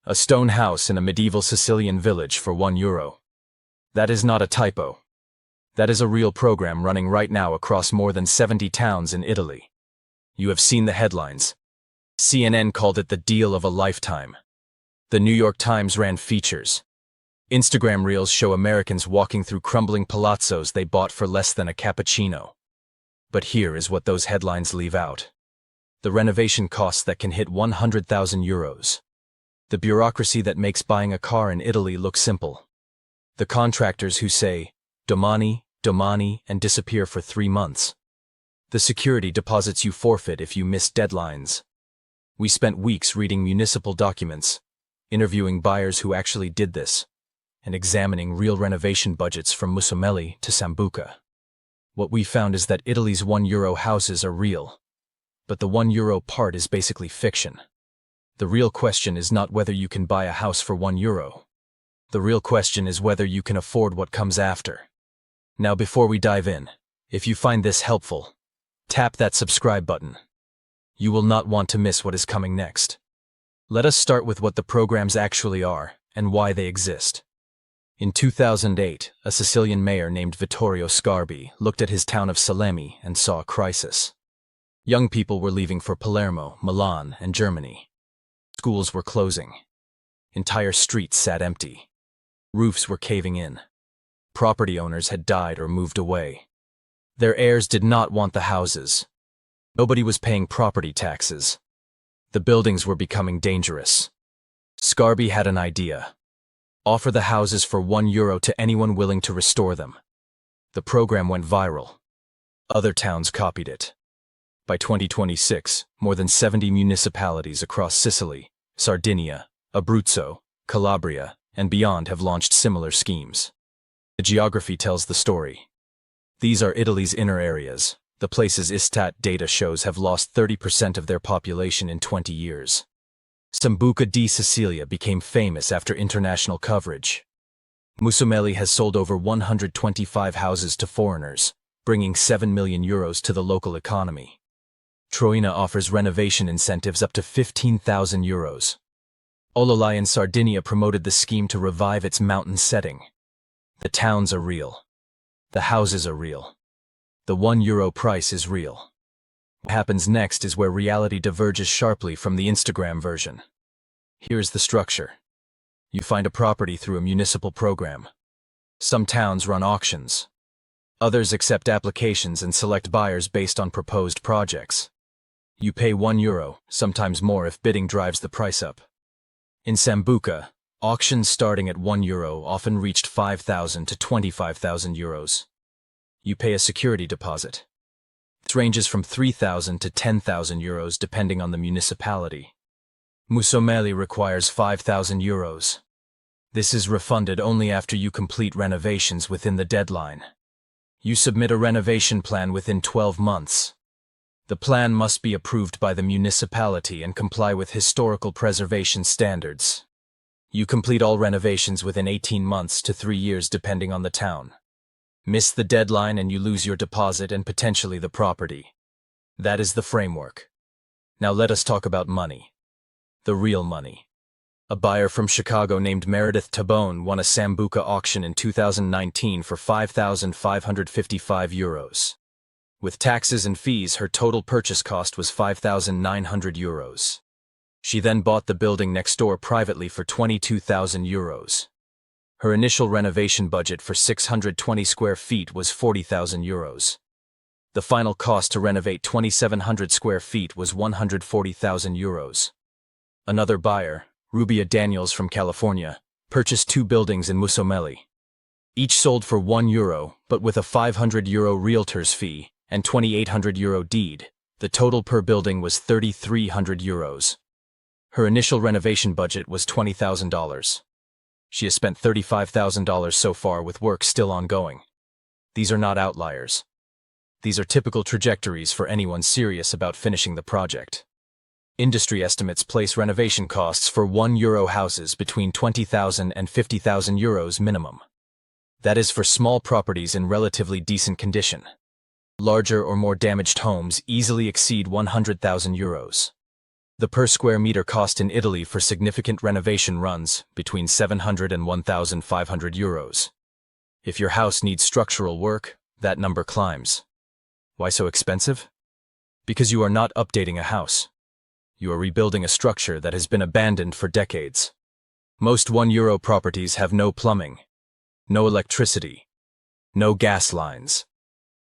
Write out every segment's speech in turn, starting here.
A stone house in a medieval Sicilian village for €1. That is not a typo. That is a real program running right now across more than 70 towns in Italy. You have seen the headlines. CNN called it the deal of a lifetime. The New York Times ran features. Instagram reels show Americans walking through crumbling palazzos they bought for less than a cappuccino. But here is what those headlines leave out. The renovation costs that can hit €100,000. The bureaucracy that makes buying a car in Italy look simple. The contractors who say, domani, domani, and disappear for 3 months. The security deposits you forfeit if you miss deadlines. We spent weeks reading municipal documents, interviewing buyers who actually did this, and examining real renovation budgets from Mussomeli to Sambuca. What we found is that Italy's €1 houses are real, but the €1 part is basically fiction. The real question is not whether you can buy a house for €1. The real question is whether you can afford what comes after. Now, before we dive in, if you find this helpful, tap that subscribe button. You will not want to miss what is coming next. Let us start with what the programs actually are and why they exist. In 2008, a Sicilian mayor named Vittorio Sgarbi looked at his town of Salemi and saw a crisis. Young people were leaving for Palermo, Milan, and Germany. Schools were closing. Entire streets sat empty. Roofs were caving in. Property owners had died or moved away. Their heirs did not want the houses. Nobody was paying property taxes. The buildings were becoming dangerous. Sgarbi had an idea. Offer the houses for €1 to anyone willing to restore them. The program went viral. Other towns copied it. By 2026, more than 70 municipalities across Sicily, Sardinia, Abruzzo, Calabria, and beyond have launched similar schemes. The geography tells the story. These are Italy's inner areas, the places Istat data shows have lost 30% of their population in 20 years. Sambuca di Sicilia became famous after international coverage. Mussomeli has sold over 125 houses to foreigners, bringing €7 million to the local economy. Troina offers renovation incentives up to €15,000. Ololai in Sardinia promoted the scheme to revive its mountain setting. The towns are real. The houses are real. The €1 price is real. What happens next is where reality diverges sharply from the Instagram version. Here's the structure. You find a property through a municipal program. Some towns run auctions. Others accept applications and select buyers based on proposed projects. You pay €1, sometimes more if bidding drives the price up. In Sambuca, auctions starting at €1 often reached €5,000 to €25,000. You pay a security deposit. It ranges from €3,000 to €10,000 depending on the municipality. Mussomeli requires €5,000. This is refunded only after you complete renovations within the deadline. You submit a renovation plan within 12 months. The plan must be approved by the municipality and comply with historical preservation standards. You complete all renovations within 18 months to 3 years depending on the town. Miss the deadline and you lose your deposit and potentially the property. That is the framework. Now let us talk about money. The real money. A buyer from Chicago named Meredith Tabone won a Sambuca auction in 2019 for €5,555. With taxes and fees, her total purchase cost was €5,900. She then bought the building next door privately for €22,000. Her initial renovation budget for 620 square feet was €40,000. The final cost to renovate 2,700 square feet was €140,000. Another buyer, Rubia Daniels from California, purchased 2 buildings in Mussomeli. Each sold for €1, but with a €500 realtor's fee and €2,800 deed, the total per building was €3,300. Her initial renovation budget was $20,000. She has spent $35,000 so far with work still ongoing. These are not outliers. These are typical trajectories for anyone serious about finishing the project. Industry estimates place renovation costs for €1 houses between €20,000 and €50,000 minimum. That is for small properties in relatively decent condition. Larger or more damaged homes easily exceed €100,000. The per square meter cost in Italy for significant renovation runs between 700 and 1,500 euros. If your house needs structural work, that number climbs. Why so expensive? Because you are not updating a house. You are rebuilding a structure that has been abandoned for decades. Most €1 properties have no plumbing, no electricity, no gas lines.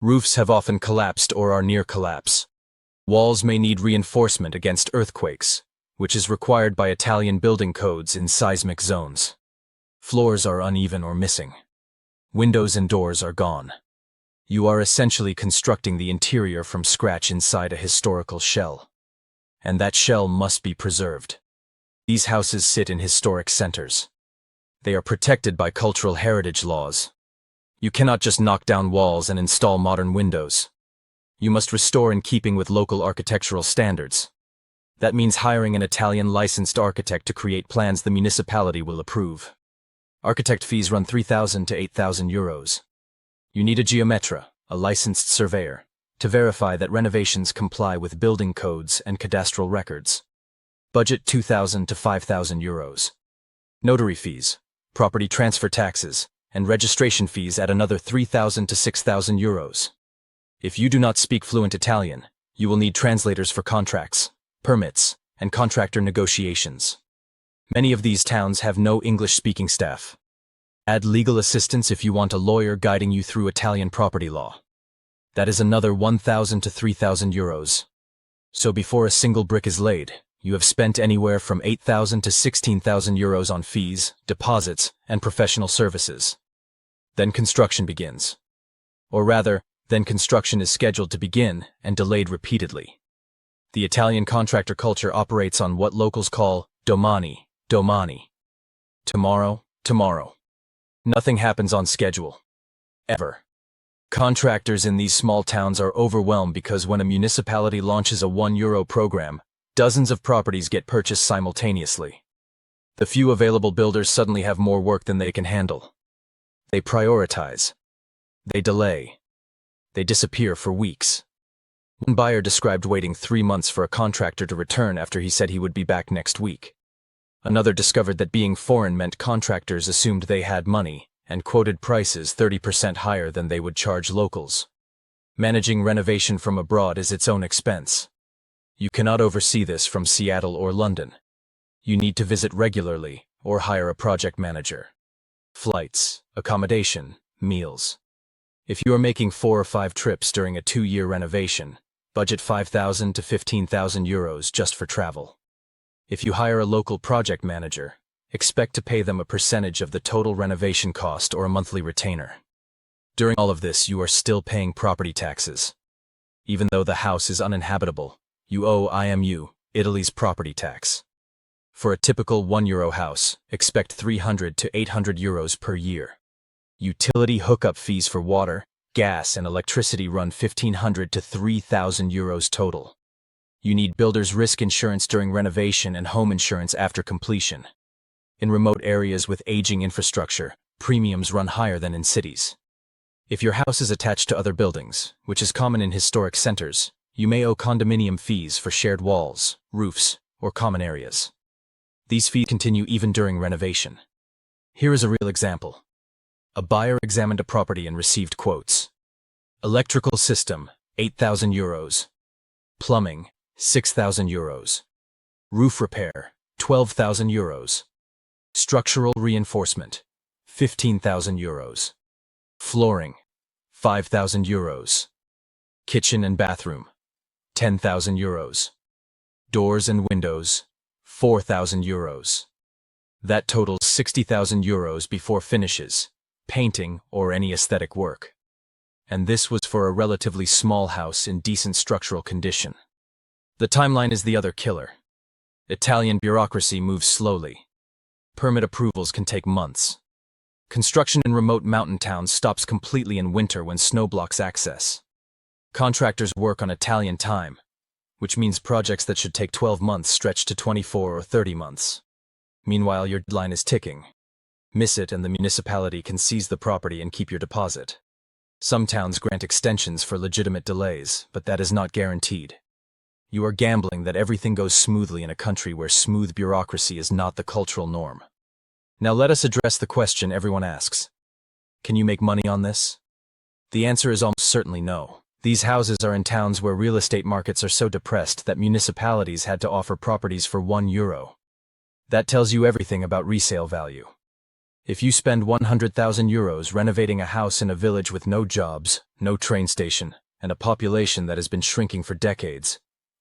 Roofs have often collapsed or are near collapse. Walls may need reinforcement against earthquakes, which is required by Italian building codes in seismic zones. Floors are uneven or missing. Windows and doors are gone. You are essentially constructing the interior from scratch inside a historical shell. And that shell must be preserved. These houses sit in historic centers. They are protected by cultural heritage laws. You cannot just knock down walls and install modern windows. You must restore in keeping with local architectural standards. That means hiring an Italian licensed architect to create plans the municipality will approve. Architect fees run 3,000 to 8,000 euros. You need a geometra, a licensed surveyor, to verify that renovations comply with building codes and cadastral records. Budget 2,000 to 5,000 euros. Notary fees, property transfer taxes, and registration fees add another 3,000 to 6,000 euros. If you do not speak fluent Italian, you will need translators for contracts, permits, and contractor negotiations. Many of these towns have no English-speaking staff. Add legal assistance if you want a lawyer guiding you through Italian property law. That is another 1,000 to 3,000 euros. So before a single brick is laid, you have spent anywhere from 8,000 to 16,000 euros on fees, deposits, and professional services. Then construction begins. Or rather, then construction is scheduled to begin and delayed repeatedly. The Italian contractor culture operates on what locals call domani, domani. Tomorrow, tomorrow. Nothing happens on schedule. Ever. Contractors in these small towns are overwhelmed because when a municipality launches a €1 program, dozens of properties get purchased simultaneously. The few available builders suddenly have more work than they can handle. They prioritize. They delay. They disappear for weeks. One buyer described waiting 3 months for a contractor to return after he said he would be back next week. Another discovered that being foreign meant contractors assumed they had money and quoted prices 30% higher than they would charge locals. Managing renovation from abroad is its own expense. You cannot oversee this from Seattle or London. You need to visit regularly or hire a project manager. Flights, accommodation, meals. If you are making 4 or 5 trips during a 2-year renovation, budget 5,000 to 15,000 euros just for travel. If you hire a local project manager, expect to pay them a percentage of the total renovation cost or a monthly retainer. During all of this, you are still paying property taxes. Even though the house is uninhabitable, you owe IMU, Italy's property tax. For a typical €1 house, expect 300 to 800 euros per year. Utility hookup fees for water, gas, and electricity run 1,500 to 3,000 euros total. You need builder's risk insurance during renovation and home insurance after completion. In remote areas with aging infrastructure, premiums run higher than in cities. If your house is attached to other buildings, which is common in historic centers, you may owe condominium fees for shared walls, roofs, or common areas. These fees continue even during renovation. Here is a real example. A buyer examined a property and received quotes. Electrical system, 8,000 euros. Plumbing, 6,000 euros. Roof repair, 12,000 euros. Structural reinforcement, 15,000 euros. Flooring, 5,000 euros. Kitchen and bathroom, 10,000 euros. Doors and windows, 4,000 euros. That totals 60,000 euros before finishes, painting, or any aesthetic work. And this was for a relatively small house in decent structural condition. The timeline is the other killer. Italian bureaucracy moves slowly. Permit approvals can take months. Construction in remote mountain towns stops completely in winter when snow blocks access. Contractors work on Italian time, which means projects that should take 12 months stretch to 24 or 30 months. Meanwhile, your deadline is ticking. Miss it and the municipality can seize the property and keep your deposit. Some towns grant extensions for legitimate delays, but that is not guaranteed. You are gambling that everything goes smoothly in a country where smooth bureaucracy is not the cultural norm. Now let us address the question everyone asks. Can you make money on this? The answer is almost certainly no. These houses are in towns where real estate markets are so depressed that municipalities had to offer properties for €1. That tells you everything about resale value. If you spend €100,000 renovating a house in a village with no jobs, no train station, and a population that has been shrinking for decades,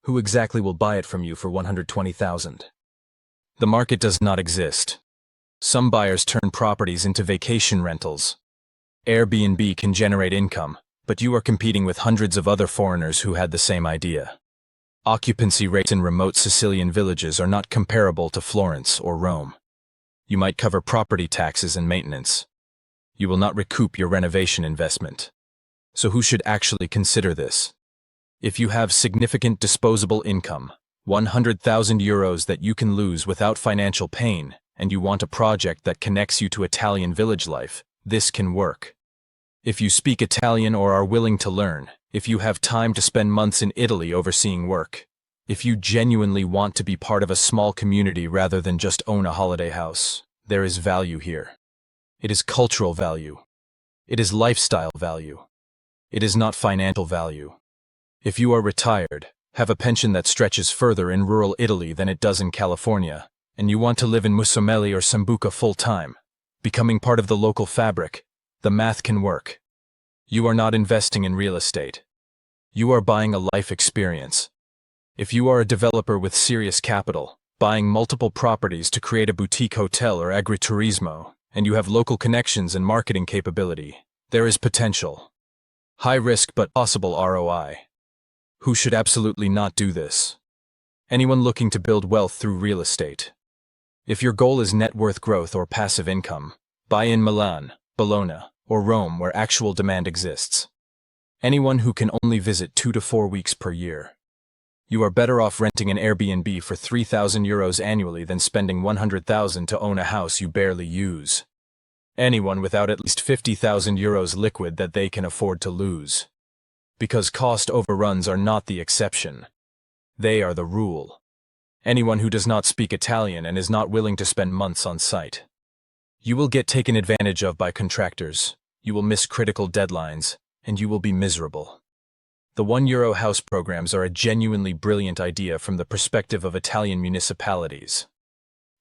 who exactly will buy it from you for $120,000? The market does not exist. Some buyers turn properties into vacation rentals. Airbnb can generate income, but you are competing with hundreds of other foreigners who had the same idea. Occupancy rates in remote Sicilian villages are not comparable to Florence or Rome. You might cover property taxes and maintenance. You will not recoup your renovation investment. So who should actually consider this? If you have significant disposable income, €100,000 that you can lose without financial pain, and you want a project that connects you to Italian village life, this can work. If you speak Italian or are willing to learn, if you have time to spend months in Italy overseeing work, if you genuinely want to be part of a small community rather than just own a holiday house, there is value here. It is cultural value. It is lifestyle value. It is not financial value. If you are retired, have a pension that stretches further in rural Italy than it does in California, and you want to live in Mussomeli or Sambuca full-time, becoming part of the local fabric, the math can work. You are not investing in real estate. You are buying a life experience. If you are a developer with serious capital, buying multiple properties to create a boutique hotel or agriturismo, and you have local connections and marketing capability, there is potential. High risk but possible ROI. Who should absolutely not do this? Anyone looking to build wealth through real estate. If your goal is net worth growth or passive income, buy in Milan, Bologna, or Rome where actual demand exists. Anyone who can only visit 2 to 4 weeks per year. You are better off renting an Airbnb for €3,000 annually than spending $100,000 to own a house you barely use. Anyone without at least €50,000 liquid that they can afford to lose. Because cost overruns are not the exception. They are the rule. Anyone who does not speak Italian and is not willing to spend months on site. You will get taken advantage of by contractors, you will miss critical deadlines, and you will be miserable. The €1 house programs are a genuinely brilliant idea from the perspective of Italian municipalities.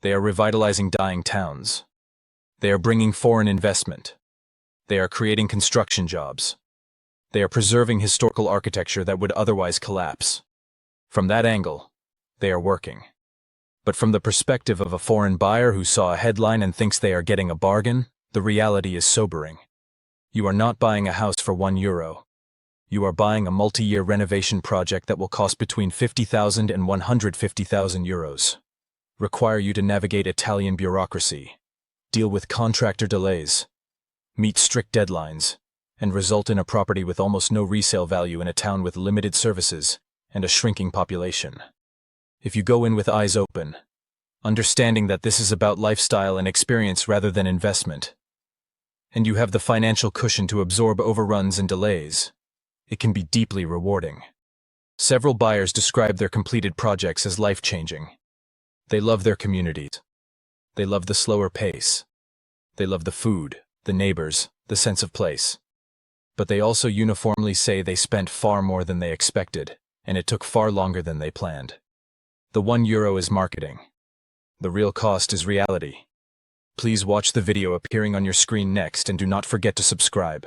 They are revitalizing dying towns. They are bringing foreign investment. They are creating construction jobs. They are preserving historical architecture that would otherwise collapse. From that angle, they are working. But from the perspective of a foreign buyer who saw a headline and thinks they are getting a bargain, the reality is sobering. You are not buying a house for €1. You are buying a multi-year renovation project that will cost between €50,000 and €150,000. Require you to navigate Italian bureaucracy, deal with contractor delays, meet strict deadlines, and result in a property with almost no resale value in a town with limited services and a shrinking population. If you go in with eyes open, understanding that this is about lifestyle and experience rather than investment, and you have the financial cushion to absorb overruns and delays, it can be deeply rewarding. Several buyers describe their completed projects as life-changing. They love their communities. They love the slower pace. They love the food, the neighbors, the sense of place. But they also uniformly say they spent far more than they expected, and it took far longer than they planned. The €1 is marketing. The real cost is reality. Please watch the video appearing on your screen next and do not forget to subscribe.